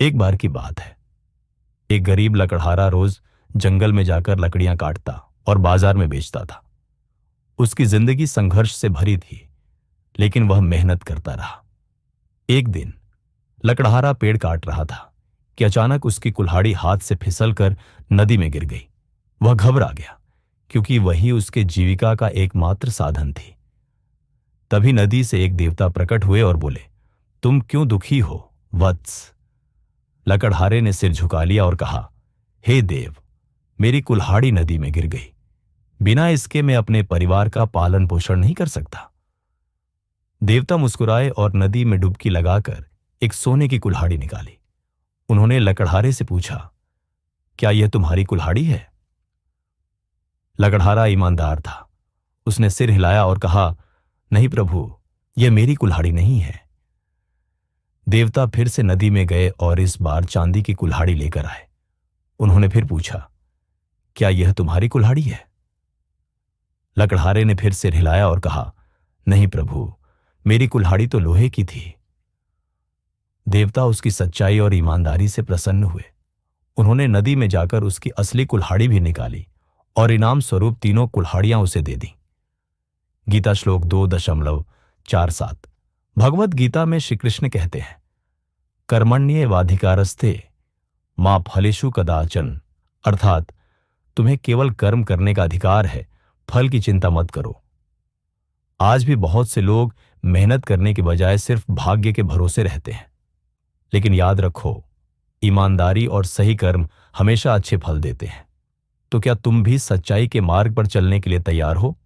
एक बार की बात है। एक गरीब लकड़हारा रोज जंगल में जाकर लकड़ियां काटता और बाजार में बेचता था। उसकी जिंदगी संघर्ष से भरी थी, लेकिन वह मेहनत करता रहा। एक दिन लकड़हारा पेड़ काट रहा था कि अचानक उसकी कुल्हाड़ी हाथ से फिसलकर नदी में गिर गई। वह घबरा गया, क्योंकि वही उसके जीविका का एकमात्र साधन थी। तभी नदी से एक देवता प्रकट हुए और बोले, तुम क्यों दुखी हो वत्स? लकड़हारे ने सिर झुका लिया और कहा, हे देव, मेरी कुल्हाड़ी नदी में गिर गई। बिना इसके मैं अपने परिवार का पालन पोषण नहीं कर सकता। देवता मुस्कुराए और नदी में डुबकी लगाकर एक सोने की कुल्हाड़ी निकाली। उन्होंने लकड़हारे से पूछा, क्या यह तुम्हारी कुल्हाड़ी है? लकड़हारा ईमानदार था। उसने सिर हिलाया और कहा, नहीं प्रभु, यह मेरी कुल्हाड़ी नहीं है। देवता फिर से नदी में गए और इस बार चांदी की कुल्हाड़ी लेकर आए। उन्होंने फिर पूछा, क्या यह तुम्हारी कुल्हाड़ी है? लकड़हारे ने फिर सिर हिलाया और कहा, नहीं प्रभु, मेरी कुल्हाड़ी तो लोहे की थी। देवता उसकी सच्चाई और ईमानदारी से प्रसन्न हुए। उन्होंने नदी में जाकर उसकी असली कुल्हाड़ी भी निकाली और इनाम स्वरूप तीनों कुल्हाड़ियां उसे दे दी। गीता श्लोक 2.47। भगवत गीता में श्री कृष्ण कहते हैं, कर्मण्येवाधिकारस्ते मा फलेषु कदाचन, अर्थात तुम्हें केवल कर्म करने का अधिकार है, फल की चिंता मत करो। आज भी बहुत से लोग मेहनत करने के बजाय सिर्फ भाग्य के भरोसे रहते हैं। लेकिन याद रखो, ईमानदारी और सही कर्म हमेशा अच्छे फल देते हैं। तो क्या तुम भी सच्चाई के मार्ग पर चलने के लिए तैयार हो?